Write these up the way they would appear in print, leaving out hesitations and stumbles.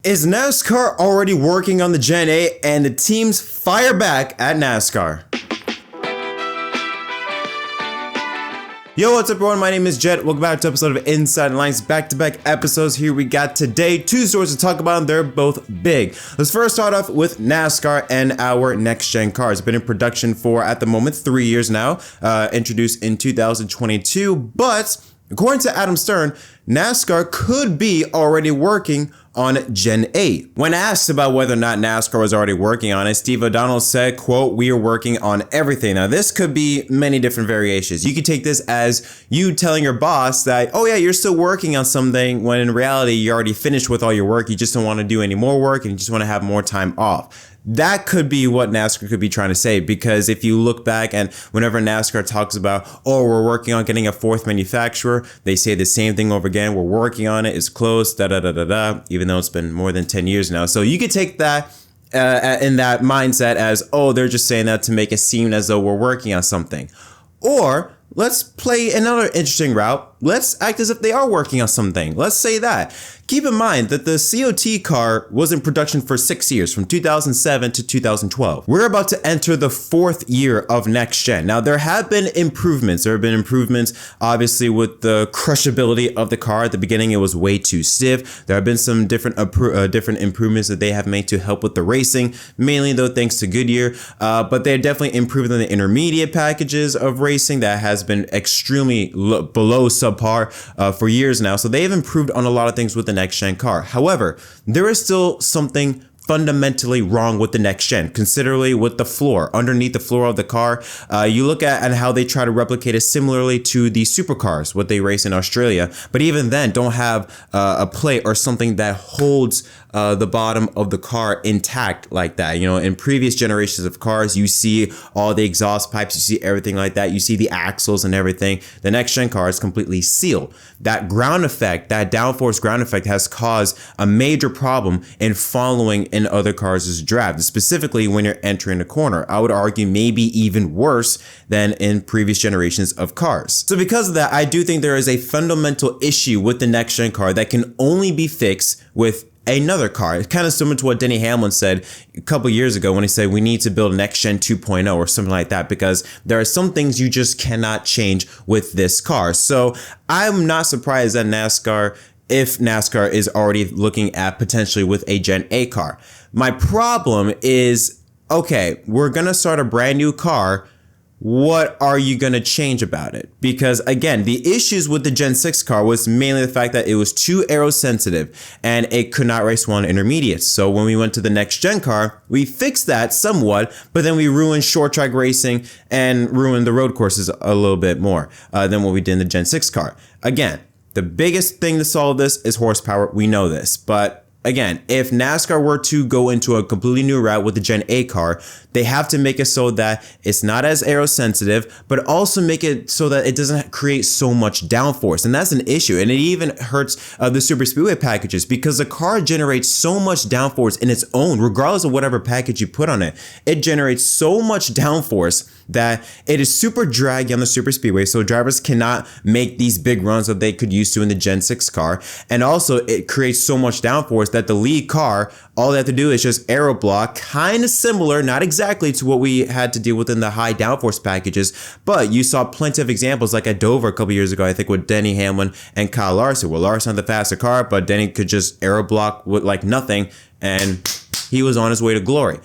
Is NASCAR already working on the Gen 8 and the teams fire back at NASCAR? Yo, what's up everyone? My name is Jet. Welcome back to an episode of Inside Lines. Back-to-back episodes here we got today. Two stories to talk about and they're both big. Let's first start off with NASCAR and our next-gen cars. Been in production for, at the moment, 3 years now. Introduced in 2022, but according to Adam Stern, NASCAR could be already working on Gen 8. When asked about whether or not NASCAR was already working on it, Steve O'Donnell said, quote, "We are working on everything." Now, this could be many different variations. You could take this as you telling your boss that, oh yeah, you're still working on something, when in reality, you're already finished with all your work. You just don't want to do any more work and you just want to have more time off. That could be what NASCAR could be trying to say, because if you look back and whenever NASCAR talks about, oh, we're working on getting a fourth manufacturer, they say the same thing over again. We're working on it. It's close, even though it's been more than 10 years now. So you could take that in that mindset as, oh, they're just saying that to make it seem as though we're working on something. Or let's play another interesting route. Let's act as if they are working on something. Let's say that. Keep in mind that the COT car was in production for 6 years, from 2007 to 2012. We're about to enter the 4th year of next gen. Now, there have been improvements. There have been improvements, obviously, with the crushability of the car. At the beginning, it was way too stiff. There have been some different improvements that they have made to help with the racing, mainly though thanks to Goodyear. But they're definitely improving on the intermediate packages of racing that has been extremely below subpar for years now. So they've improved on a lot of things with the next gen car. However, there is still something fundamentally wrong with the next gen, considerably with the floor, underneath the floor of the car. You look at and how they try to replicate it similarly to the supercars, what they race in Australia, but even then don't have a plate or something that holds the bottom of the car intact like that. You know, in previous generations of cars, you see all the exhaust pipes, you see everything like that, you see the axles and everything. The next gen car is completely sealed. That ground effect, that downforce ground effect, has caused a major problem in following in other cars' draft, specifically when you're entering a corner. I would argue maybe even worse than in previous generations of cars. So because of that, I do think there is a fundamental issue with the next gen car that can only be fixed with another car. It's kind of similar to what Denny Hamlin said a couple years ago when he said we need to build next gen 2.0 or something like that, because there are some things you just cannot change with this car. So I'm not surprised that if NASCAR is already looking at potentially with a Gen 8 car. My problem is, okay, we're going to start a brand new car. What are you going to change about it? Because again, the issues with the Gen 6 car was mainly the fact that it was too aero sensitive and it could not race well on intermediates. So when we went to the next gen car, we fixed that somewhat, but then we ruined short track racing and ruined the road courses a little bit more than what we did in the Gen 6 car. Again, the biggest thing to solve this is horsepower. We know this, but again, if NASCAR were to go into a completely new route with the Gen 8 car, they have to make it so that it's not as aero sensitive, but also make it so that it doesn't create so much downforce. And that's an issue. And it even hurts the super speedway packages, because the car generates so much downforce in its own, regardless of whatever package you put on it. It generates so much downforce that it is super draggy on the super speedway, so drivers cannot make these big runs that they could use to in the Gen 6 car. And also it creates so much downforce that the lead car, all they have to do is just aero block, kind of similar, not exactly to what we had to deal with in the high downforce packages, but you saw plenty of examples like at Dover a couple years ago, I think, with Denny Hamlin and Kyle Larson. Well, Larson had the faster car, but Denny could just aero block with like nothing, and he was on his way to glory.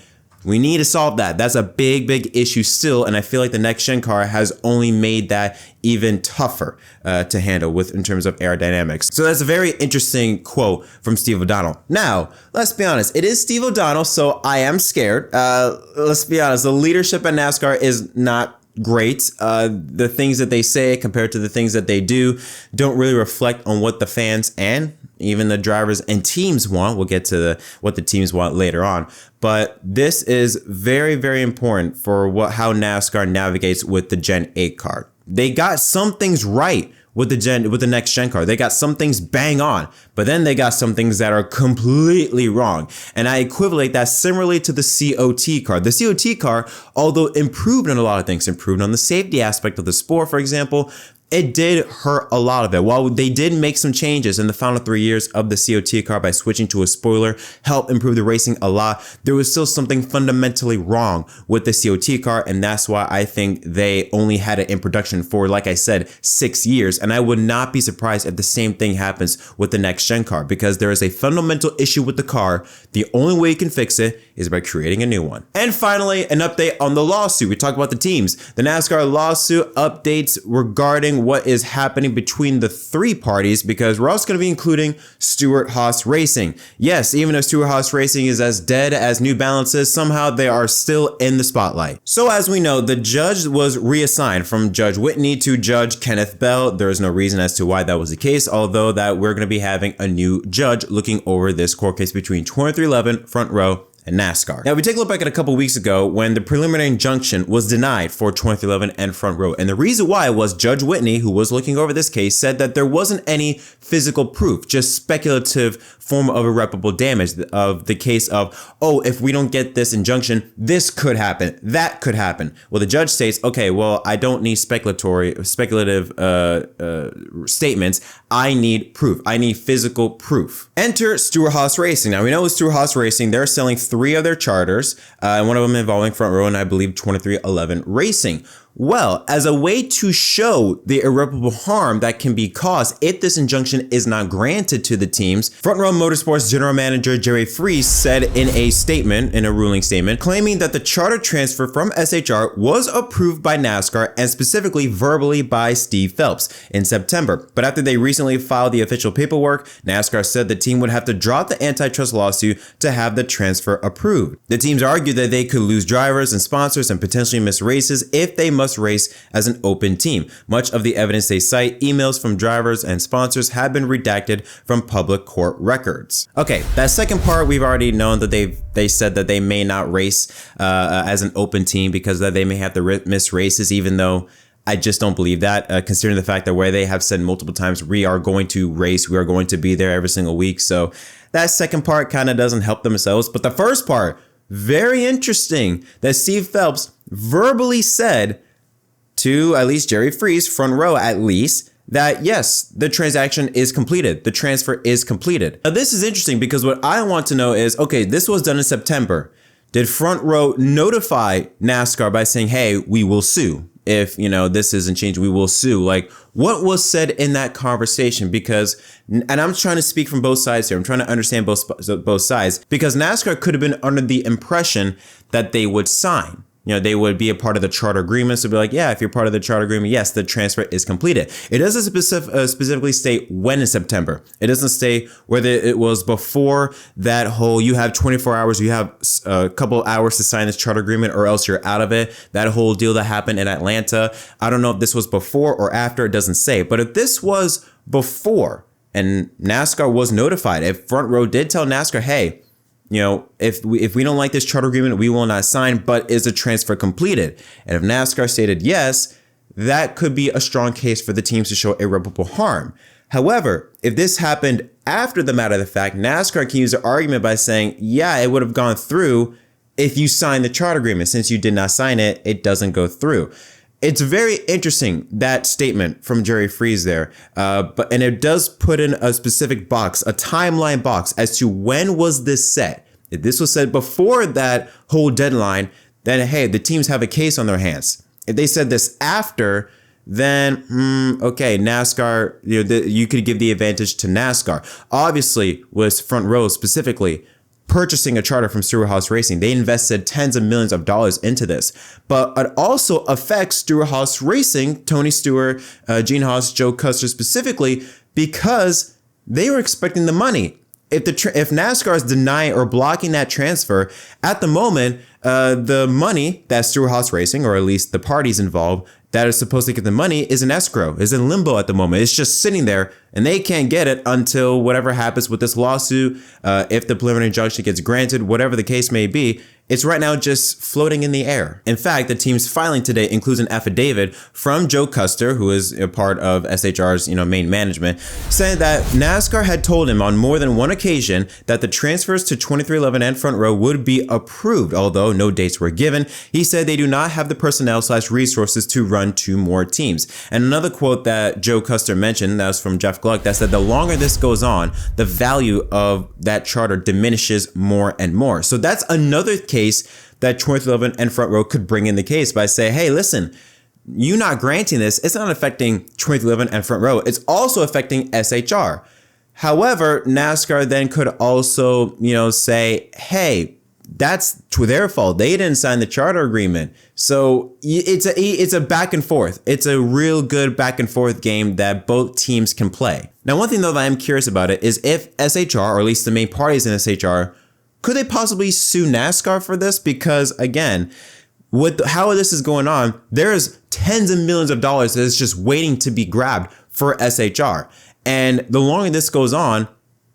We need to solve that. That's a big, big issue still, and I feel like the next gen car has only made that even tougher to handle in terms of aerodynamics. So that's a very interesting quote from Steve O'Donnell. Now, let's be honest. It is Steve O'Donnell, so I am scared. Let's be honest. The leadership at NASCAR is not great. The things that they say compared to the things that they do don't really reflect on what the fans and even the drivers and teams want. We'll get to what the teams want later on. But this is very, very important for how NASCAR navigates with the Gen 8 car. They got some things right with the next gen car. They got some things bang on, but then they got some things that are completely wrong. And I equivalent that similarly to the COT car. The COT car, although improved on a lot of things, improved on the safety aspect of the sport, for example, it did hurt a lot of it. While they did make some changes in the final 3 years of the COT car by switching to a spoiler, help improve the racing a lot, there was still something fundamentally wrong with the COT car, and that's why I think they only had it in production for, like I said, 6 years. And I would not be surprised if the same thing happens with the next gen car, because there is a fundamental issue with the car. The only way you can fix it is by creating a new one. And finally, an update on the lawsuit. We talked about the teams. The NASCAR lawsuit updates regarding what is happening between the three parties, because we're also going to be including Stewart-Haas Racing. Yes, even if Stewart-Haas Racing is as dead as New Balance is, somehow they are still in the spotlight. So as we know, the judge was reassigned from Judge Whitney to Judge Kenneth Bell. There is no reason as to why that was the case, although that we're going to be having a new judge looking over this court case between 2311, Front Row, and NASCAR. Now, we take a look back at a couple weeks ago when the preliminary injunction was denied for 2311 and Front Row. And the reason why was Judge Whitney, who was looking over this case, said that there wasn't any physical proof, just speculative form of irreparable damage of the case of, oh, if we don't get this injunction, this could happen, that could happen. Well, the judge states, okay, well, I don't need speculative statements. I need proof. I need physical proof. Enter Stewart-Haas Racing. Now, we know with Stewart-Haas Racing, they're selling 3 of their charters, and one of them involving Front Row and I believe 2311 Racing. Well, as a way to show the irreparable harm that can be caused if this injunction is not granted to the teams, Front Row Motorsports General Manager Jerry Freese said in a ruling statement, claiming that the charter transfer from SHR was approved by NASCAR and specifically verbally by Steve Phelps in September. But after they recently filed the official paperwork, NASCAR said the team would have to drop the antitrust lawsuit to have the transfer approved. The teams argued that they could lose drivers and sponsors and potentially miss races if they must race as an open team. Much of the evidence they cite, emails from drivers and sponsors, have been redacted from public court records. Okay, that second part, we've already known that they said that they may not race as an open team because that they may have to miss races, even though I just don't believe that, considering the fact that where they have said multiple times, we are going to race, we are going to be there every single week. So that second part kind of doesn't help themselves. But the first part, very interesting, that Steve Phelps verbally said to at least Jerry Freese, Front Row at least, that yes, the transaction is completed. The transfer is completed. Now this is interesting because what I want to know is, okay, this was done in September. Did Front Row notify NASCAR by saying, hey, we will sue? If, this isn't changed, we will sue. Like, what was said in that conversation? Because, and I'm trying to speak from both sides here. I'm trying to understand both sides, because NASCAR could have been under the impression that they would sign. They would be a part of the charter agreement. So be like, yeah, if you're part of the charter agreement, yes, the transfer is completed. It doesn't specifically state when in September. It doesn't state whether it was before that whole, you have 24 hours, you have a couple of hours to sign this charter agreement or else you're out of it. That whole deal that happened in Atlanta. I don't know if this was before or after, it doesn't say. But if this was before and NASCAR was notified, if Front Row did tell NASCAR, hey, if we don't like this charter agreement, we will not sign, but is the transfer completed? And if NASCAR stated yes, that could be a strong case for the teams to show irreparable harm. However, if this happened after the matter of the fact, NASCAR can use the argument by saying, yeah, it would have gone through if you signed the charter agreement. Since you did not sign it, it doesn't go through. It's very interesting, that statement from Jerry Freese there, and it does put in a specific box, a timeline box, as to when was this set. If this was said before that whole deadline, then hey, the teams have a case on their hands. If they said this after, then okay, NASCAR, you could give the advantage to NASCAR. Obviously, with Front Row specifically, purchasing a charter from Stewart-Haas Racing, they invested tens of millions of dollars into this. But it also affects Stewart-Haas Racing, Tony Stewart, Gene Haas, Joe Custer specifically, because they were expecting the money. If NASCAR is denying or blocking that transfer, at the moment, the money that Stewart-Haas Racing, or at least the parties involved that are supposed to get the money, is in escrow, is in limbo at the moment. It's just sitting there and they can't get it until whatever happens with this lawsuit. If the preliminary injunction gets granted, whatever the case may be, it's right now just floating in the air. In fact, the team's filing today includes an affidavit from Joe Custer, who is a part of SHR's main management, saying that NASCAR had told him on more than one occasion that the transfers to 2311 and Front Row would be approved, although no dates were given. He said they do not have the personnel/resources to run 2 more teams. And another quote that Joe Custer mentioned, that was from Jeff Gluck, that said the longer this goes on, the value of that charter diminishes more and more. So that's another case that 2311 and Front Row could bring in the case by saying, hey, listen, you not granting this, it's not affecting 2311 and Front Row, it's also affecting SHR. However, NASCAR then could also, say, hey, that's their fault. They didn't sign the charter agreement. So it's a back and forth. It's a real good back and forth game that both teams can play. Now, one thing though that I'm curious about it is if SHR, or at least the main parties in SHR, could they possibly sue NASCAR for this? Because again, with how this is going on, there's tens of millions of dollars that is just waiting to be grabbed for SHR. And the longer this goes on,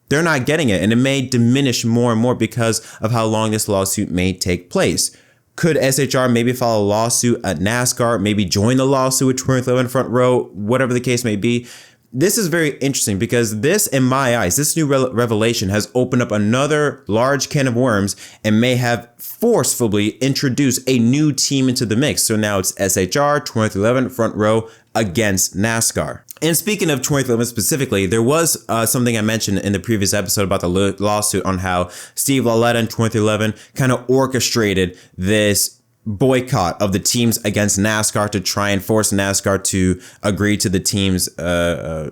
they're not getting it. And it may diminish more and more because of how long this lawsuit may take place. Could SHR maybe file a lawsuit at NASCAR, maybe join the lawsuit with 2311 Front Row, whatever the case may be? This is very interesting because this, in my eyes, this new revelation has opened up another large can of worms and may have forcefully introduced a new team into the mix. So now it's SHR, 2311 Front Row against NASCAR. And speaking of 2311 specifically, there was something I mentioned in the previous episode about the lawsuit on how Steve Lauletta and 2311 kind of orchestrated this boycott of the teams against NASCAR to try and force NASCAR to agree to the team's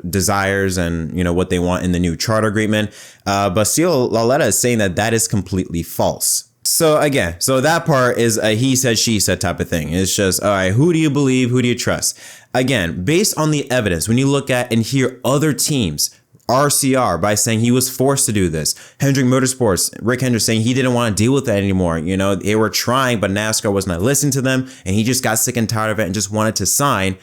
desires and what they want in the new charter agreement. But Steve Lauletta is saying that is completely false. So again, that part is a he said, she said type of thing. It's just, all right, who do you believe? Who do you trust? Again, based on the evidence, when you look at and hear other teams, RCR by saying he was forced to do this. Hendrick Motorsports, Rick Hendrick saying he didn't want to deal with that anymore. They were trying, but NASCAR was not listening to them and he just got sick and tired of it and just wanted to sign.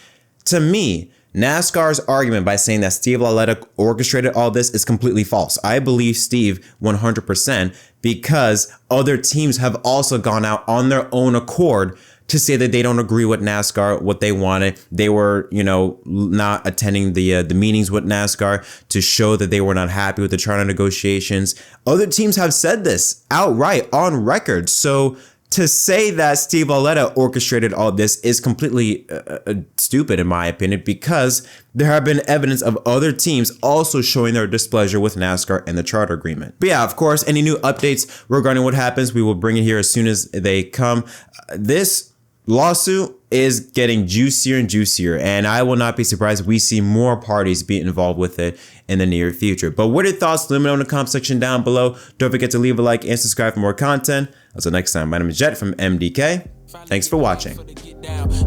To me, NASCAR's argument by saying that Steve Lauletta orchestrated all this is completely false. I believe Steve 100% because other teams have also gone out on their own accord to say that they don't agree with NASCAR, what they wanted. They were, not attending the meetings with NASCAR to show that they were not happy with the charter negotiations. Other teams have said this outright on record. So to say that Steve Lauletta orchestrated all this is completely stupid, in my opinion, because there have been evidence of other teams also showing their displeasure with NASCAR and the charter agreement. But yeah, of course, any new updates regarding what happens, we will bring it here as soon as they come. This lawsuit is getting juicier and juicier, and I will not be surprised if we see more parties be involved with it in the near future. But what are your thoughts? Let me know in the comment section down below. Don't forget to leave a like and subscribe for more content. Until next time, my name is Jet from MDK. Thanks for watching.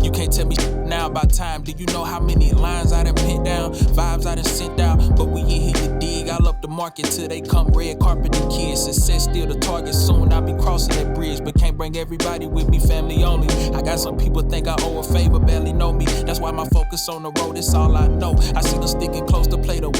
You can't tell me now about time. Do you know how many lines I done put down, vibes I done sent out? But we ain't here to dig. I love the market till they come red carpet and kids. Success still the target. Soon I'll be crossing that bridge, but can't bring everybody with me. Family only. I got some people think I owe a favor, barely know me. That's why my focus on the road. It's all I know. I see them sticking close to play the wall.